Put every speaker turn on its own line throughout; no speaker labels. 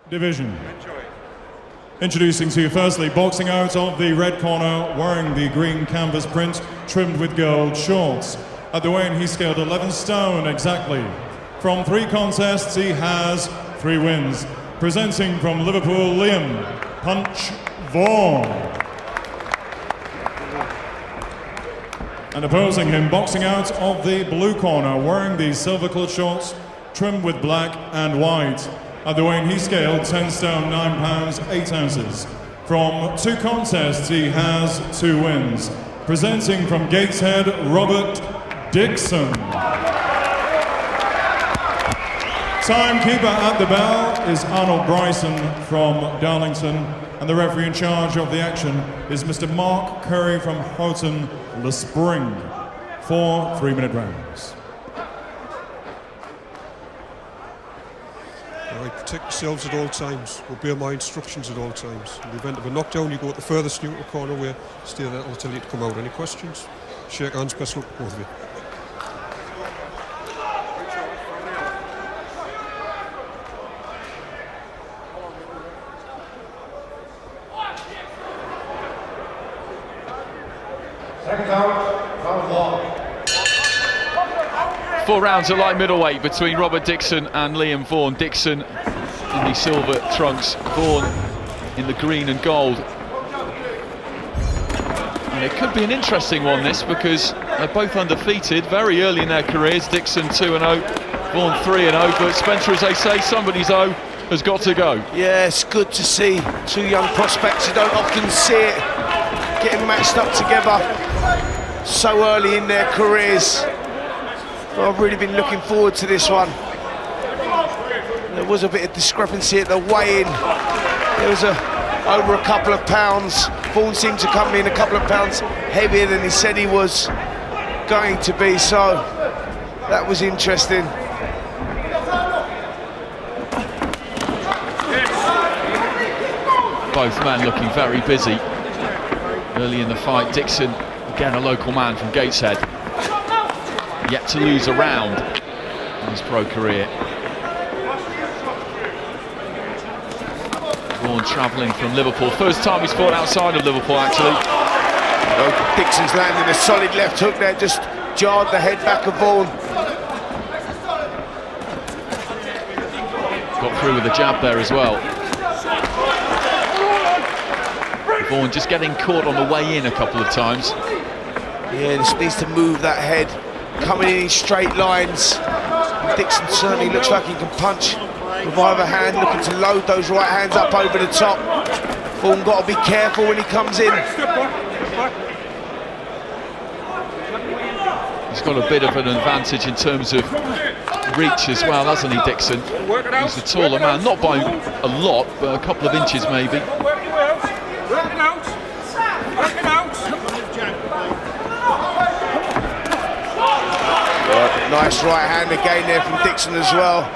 division. Introducing to you firstly, boxing out of the red corner, wearing the green canvas print, trimmed with gold shorts. At the weigh-in, he scaled 11 stone exactly. From 3 contests, he has 3 wins. Presenting from Liverpool, Liam Punch Vaughen. And opposing him, boxing out of the blue corner, wearing the silver-colored shorts, trimmed with black and white. At the weigh-in, he scaled 10 stone, 9 pounds, 8 ounces. From 2 contests, he has 2 wins. Presenting from Gateshead, Robert Dickenson. Timekeeper at the bell is Arnold Bryson from Darlington, and the referee in charge of the action is Mr. Mark Curry from Houghton Le Spring. 4 3-minute rounds.
Right, protect yourselves at all times. Obey my instructions at all times. In the event of a knockdown, you go to the furthest neutral corner where stay there. I'll tell you to come out. Any questions? Shake hands, best luck, both of you.
Second round, Vaughen.
4 rounds at light middleweight between Robert Dickenson and Liam Vaughen. Dickenson in the silver trunks, Vaughen in the green and gold. And it could be an interesting one, this, because they're both undefeated very early in their careers. Dickenson 2-0, Vaughen 3-0, but Spencer, as they say, somebody's O has got to go.
Yeah, it's good to see 2 young prospects. You don't often see it getting matched up together so early in their careers. But I've really been looking forward to this one. There was a bit of discrepancy at the weigh-in. There was over a couple of pounds. Vaughen seemed to come in a couple of pounds heavier than he said he was going to be, so that was interesting.
Both men looking very busy early in the fight. Dickenson, again a local man from Gateshead, yet to lose a round in his pro career. Vaughen travelling from Liverpool. First time he's fought outside of Liverpool, actually.
Oh, Dickerson's landing a solid left hook there, just jarred the head back of Vaughen.
Got through with a jab there as well. Vaughen just getting caught on the way in a couple of times.
Yeah, this needs to move that head, coming in straight lines. Dickenson certainly looks like he can punch with either hand, looking to load those right hands up over the top. Vaughen got to be careful when he comes in.
He's got a bit of an advantage in terms of reach as well, hasn't he, Dickenson? He's the taller man, not by a lot, but a couple of inches maybe.
Nice right hand again there from Dickenson as well.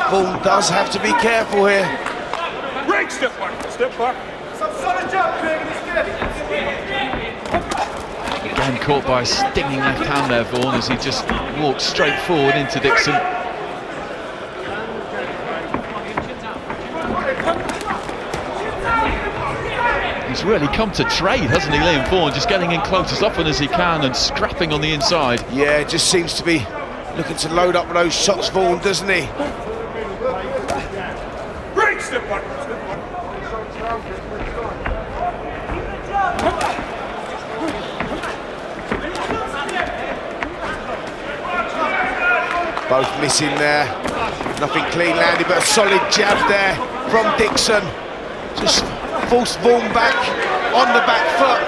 Vaughen does have to be careful here.
Break, step back, step back. Solid jump,
Again caught by a stinging left hand there, Vaughen, as he just walked straight forward into Dickenson. He's really come to trade, hasn't he, Liam Vaughen? Just getting in close as often as he can and scrapping on the inside.
Yeah, just seems to be looking to load up with those shots, Vaughen, doesn't he?
break, step back,
Both missing there. Nothing clean landed, but a solid jab there from Dickenson. Just forced Vaughen back on the back foot.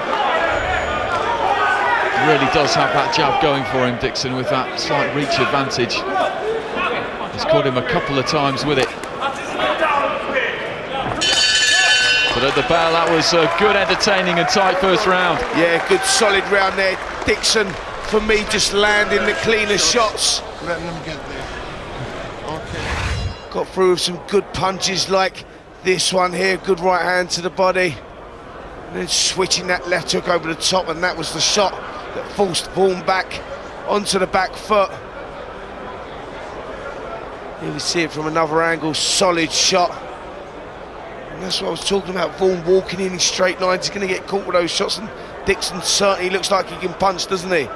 Really does have that jab going for him, Dickenson, with that slight reach advantage. He's caught him a couple of times with it. But at the bell, that was a good, entertaining and tight first round.
Yeah, good solid round there. Dickenson, for me, just landing the cleanest shots.
Letting them get there. Okay.
Got through with some good punches like this one here, good right hand to the body. And then switching that left hook over the top, and that was the shot that forced Vaughen back onto the back foot. Here we see it from another angle, solid shot. And that's what I was talking about, Vaughen walking in straight lines. He's going to get caught with those shots, and Dickenson certainly looks like he can punch, doesn't he?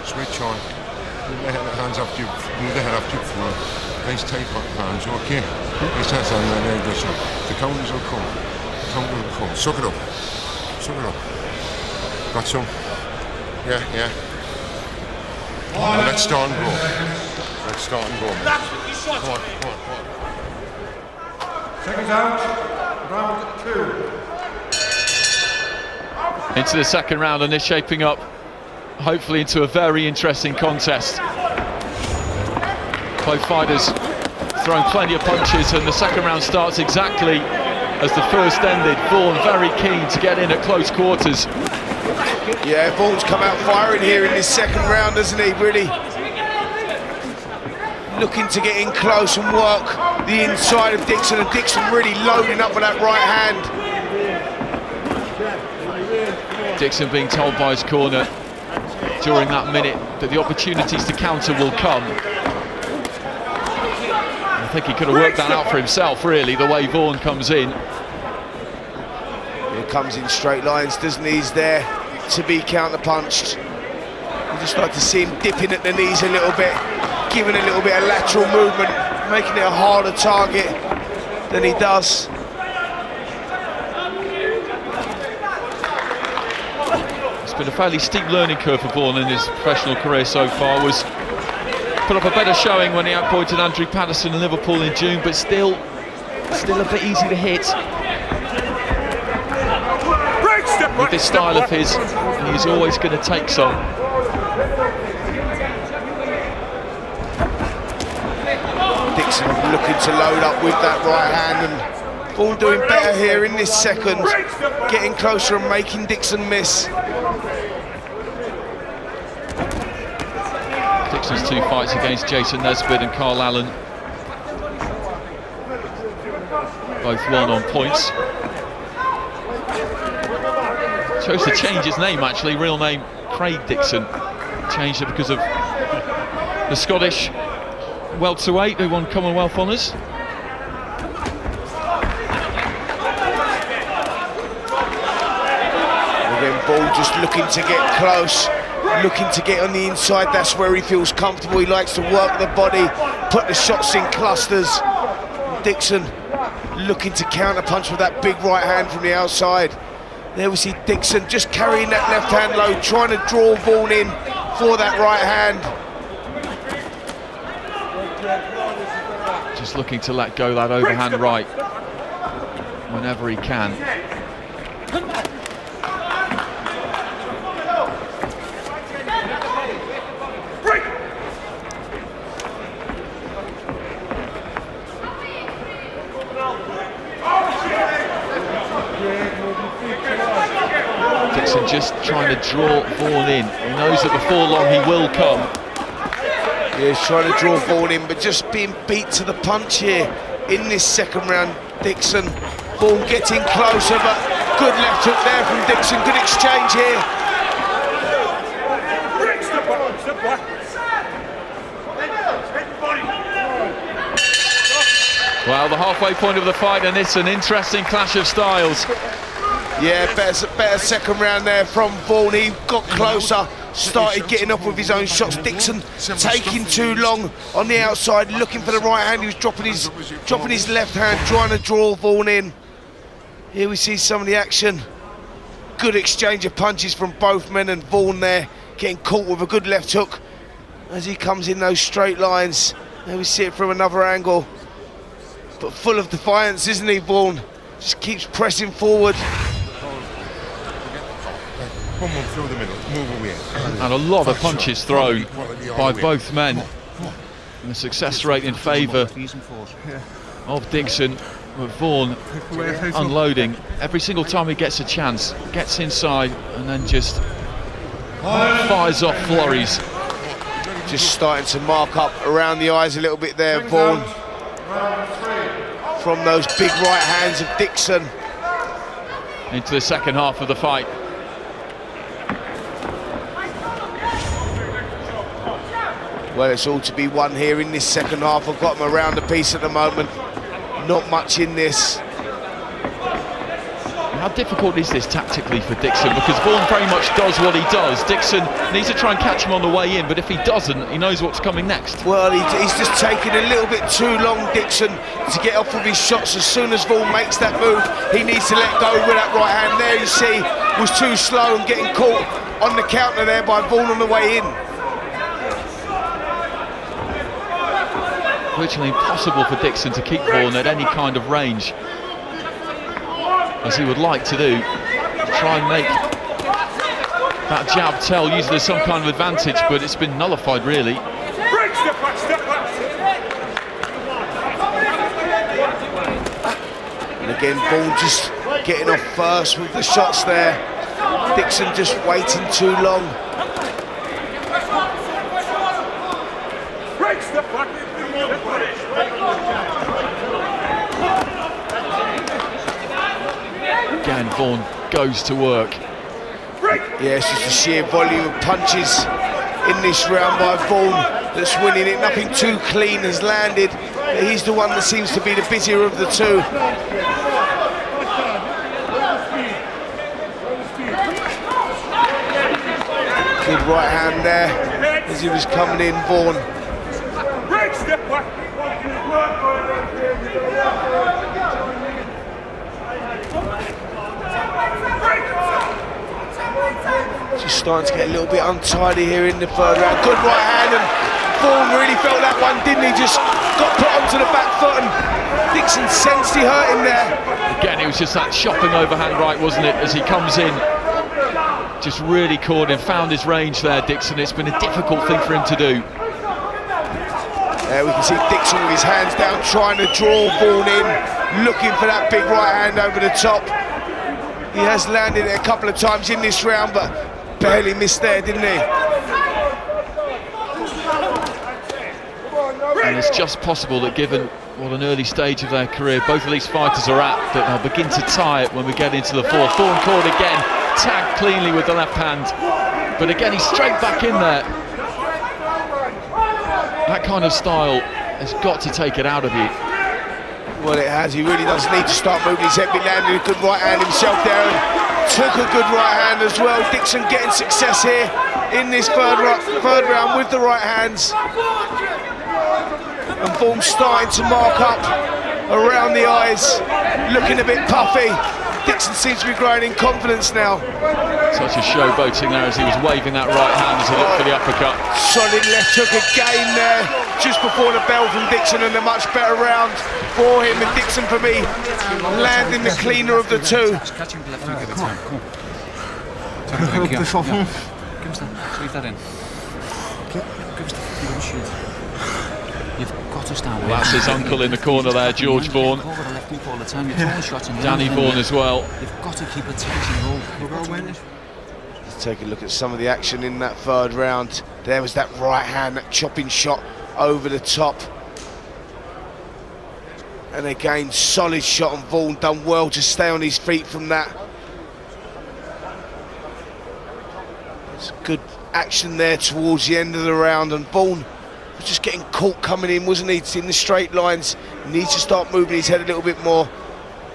Switch on. Move the hands up to you. Move the head up to your floor. Nice tight hands, okay? Nice hands on there, good shot. The counters will come. The counter will come. Suck it up. Suck it up. Got some? Yeah, yeah. Oh, let's start and go. Let's start and go.
That's what you shot.
Come on, come on, come on.
Seconds out. Round 2.
Into the second round, and they're shaping up hopefully into a very interesting contest. Both fighters throwing plenty of punches, and the second round starts exactly as the first ended. Vaughen very keen to get in at close quarters.
Yeah, Vaughen's come out firing here in this second round, hasn't he? Really looking to get in close and work the inside of Dickenson, and Dickenson really loading up with that right hand.
Dickenson being told by his corner during that minute that the opportunities to counter will come. I think he could have worked that out for himself, really, the way Vaughen comes in.
He comes in straight lines, doesn't he? He's there to be counter-punched. You just like to see him dipping at the knees a little bit, giving a little bit of lateral movement, making it a harder target than he does.
It's been a fairly steep learning curve for Vaughen in his professional career so far. Was put up a better showing when he outpointed Andrew Patterson in Liverpool in June, but still a bit easy to hit. With this style of his, he's always going to take some.
Dickenson looking to load up with that right hand, and Vaughen doing better here in this second, getting closer and making Dickenson miss.
Dickerson's 2 fights against Jason Nesbitt and Carl Allen, both won on points. Chose to change his name, actually, real name Craig Dickenson. Changed it because of the Scottish welterweight who won Commonwealth honours.
Again, Vaughen just looking to get close, looking to get on the inside. That's where he feels comfortable. He likes to work the body, put the shots in clusters. Dickenson looking to counter punch with that big right hand from the outside. There we see Dickenson just carrying that left hand low, trying to draw Vaughen in for that right hand.
Just looking to let go that overhand right whenever he can. Dickenson just trying to draw Vaughen in. He knows that before long he will come.
Yeah, he's trying to draw Vaughen in, but just being beat to the punch here in this second round. Dickenson, Vaughen getting closer, but good left hook there from Dickenson. Good exchange here.
Step back.
Well, the halfway point of the fight, and it's an interesting clash of styles.
Yeah, better second round there from Vaughen. He got closer, started getting up with his own shots. Dickenson taking too long on the outside, looking for the right hand. He was dropping his left hand, trying to draw Vaughen in. Here we see some of the action. Good exchange of punches from both men, and Vaughen there getting caught with a good left hook as he comes in those straight lines. There we see it from another angle, but full of defiance, isn't he, Vaughen? Just keeps pressing forward.
Come on through the middle, move away.
And a lot of punches thrown by both men. And the success rate in favour of Dickenson, with Vaughen unloading every single time he gets a chance, gets inside and then just fires off flurries.
Just starting to mark up around the eyes a little bit there, Vaughen, from those big right hands of Dickenson.
Into the second half of the fight.
Well, it's all to be won here in this second half. I've got them around the piece at the moment. Not much in this.
How difficult is this tactically for Dickenson? Because Vaughen very much does what he does. Dickenson needs to try and catch him on the way in, but if he doesn't, he knows what's coming next.
Well, he's just taking a little bit too long, Dickenson, to get off of his shots. As soon as Vaughen makes that move, he needs to let go with that right hand. There you see, was too slow and getting caught on the counter there by Vaughen on the way in.
Virtually impossible for Dickenson to keep Vaughen at any kind of range, as he would like to do. Try and make that jab tell, use it as some kind of advantage, but it's been nullified really.
Break, step back, step back.
And again, Vaughen just getting off first with the shots there. Dickenson just waiting too long.
Break, step back.
Again, Vaughen goes to work.
Yeah, it's just the sheer volume of punches in this round by Vaughen that's winning it. Nothing too clean has landed. He's the one that seems to be the busier of the two. Good right hand there as he was coming in, Vaughen.
Break, step back.
Just starting to get a little bit untidy here in the third round. Good right hand, and Vaughen really felt that one, didn't he? Just got put onto the back foot, and Dickenson sensed he hurt him there.
Again, it was just that shopping overhand right, wasn't it, as he comes in. Just really caught him, found his range there, Dickenson. It's been a difficult thing for him to do.
There we can see Dickenson with his hands down, trying to draw Vaughen in, looking for that big right hand over the top. He has landed it a couple of times in this round, but barely missed there, didn't he?
And it's just possible that, given what an early stage of their career both of these fighters are at, that they'll begin to tie it when we get into the fourth. Vaughen caught again, tagged cleanly with the left hand, but again he's straight back in there. That kind of style has got to take it out of you.
Well, it has. He really does need to start moving his head. He landed a good right hand himself there and took a good right hand as well. Dickenson getting success here in this third round with the right hands. And Vaughen starting to mark up around the eyes, looking a bit puffy. Dickenson seems to be growing in confidence now.
Such a showboating there as he was waving that right hand as he looked for the uppercut.
Solid left hook again there, just before the bell from Dickenson, and a much better round for him. And Dickenson, for me, landing the cleaner of the two.
Catching the left hook every time. Come on. Give us that. Leave that in. Give us the shoot. You've got to stand.
Well, that's his uncle in the corner there, George Vaughen. Danny Vaughen as well.
You've got to keep attacking all.
Let's take a look at some of the action in that third round. There was that right hand, that chopping shot over the top. And again, solid shot, and Vaughen done well to stay on his feet from that. It's good action there towards the end of the round, and Vaughen was just getting caught coming in, wasn't he, in the straight lines. He needs to start moving his head a little bit more.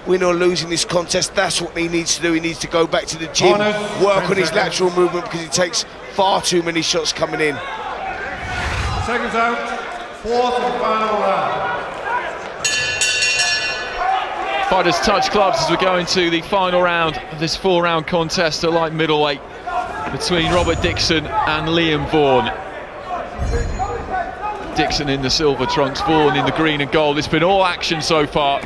Win or lose in this contest, that's what he needs to do. He needs to go back to the gym, work on his lateral movement, because he takes far too many shots coming in.
Seconds out, fourth and final round.
Fighters touch gloves as we go into the final round of this 4-round contest at light middleweight between Robert Dickenson and Liam Vaughen. Dickenson in the silver trunks, Vaughen in the green and gold. It's been all action so far.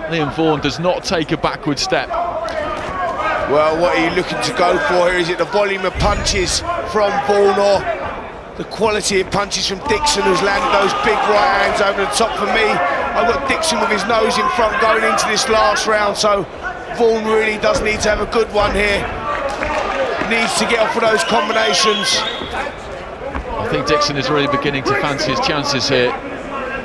Liam Vaughen does not take a backward step.
Well, what are you looking to go for here? Is it the volume of punches from Vaughen, or the quality of punches from Dickenson, who's landed those big right hands over the top? For me, I've got Dickenson with his nose in front going into this last round, so Vaughen really does need to have a good one here. Needs to get off of those combinations.
I think Dickenson is really beginning to fancy his chances here.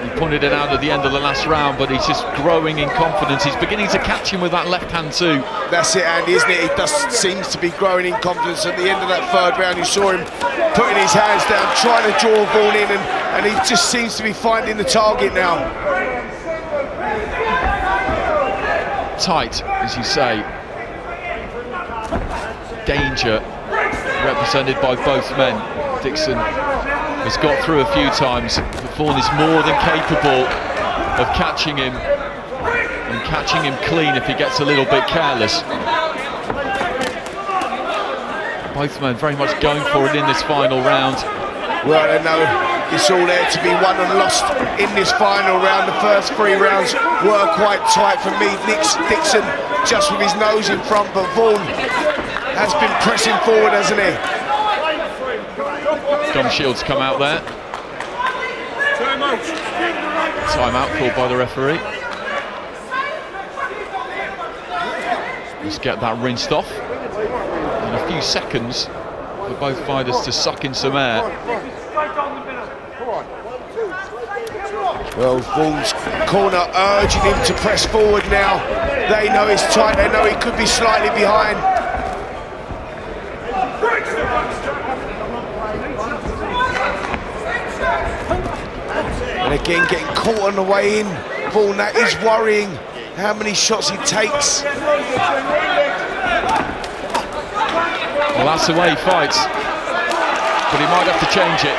He pointed it out at the end of the last round, but he's just growing in confidence. He's beginning to catch him with that left hand too.
That's it, Andy, isn't it? He just seems to be growing in confidence. At the end of that third round, you saw him putting his hands down, trying to draw Vaughen in, and he just seems to be finding the target now.
Tight, as you say. Danger represented by both men. Dickenson has got through a few times, but Vaughen is more than capable of catching him, and catching him clean if he gets a little bit careless. Both men very much going for it in this final round.
Well, I know it's all there to be won and lost in this final round. The first 3 rounds were quite tight for me. Dickenson just with his nose in front, but Vaughen has been pressing forward, hasn't he?
Gum Shields come out there. Time out called by the referee. Let's get that rinsed off. In a few seconds for both fighters to suck in some air.
Well, Vaughen's corner urging him to press forward now. They know it's tight, they know he could be slightly behind. And again, getting caught on the way in. Vaughen, that is worrying, how many shots he takes.
Well, that's the way he fights, but he might have to change it.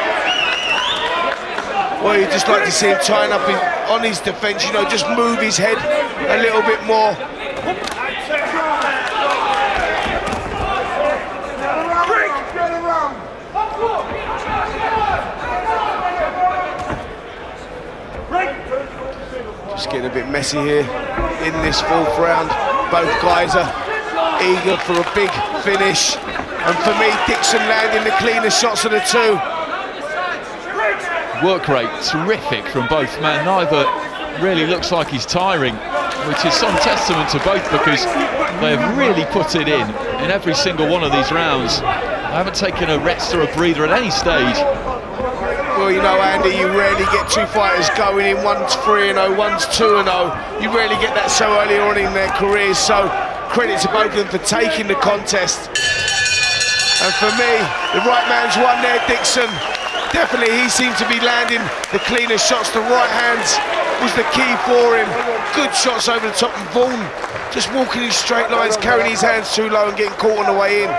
Well, you'd just like to see him tying up on his defence, you know, just move his head a little bit more. Just getting a bit messy here in this 4th round. Both guys are eager for a big finish. And for me, Dickenson landing the cleaner shots of the 2.
Work rate terrific from both men. Neither really looks like he's tiring, which is some testament to both, because they have really put it in every single one of these rounds. They haven't taken a rest or a breather at any stage.
Well, you know, Andy, you rarely get 2 fighters going in, one's 3-0, one's 2-0. You rarely get that so early on in their careers, so credit to both of them for taking the contest. And for me, the right man's won there, Dickenson. Definitely, he seemed to be landing the cleaner shots. The right hands was the key for him. Good shots over the top, and Vaughen just walking in straight lines, carrying his hands too low and getting caught on the way in.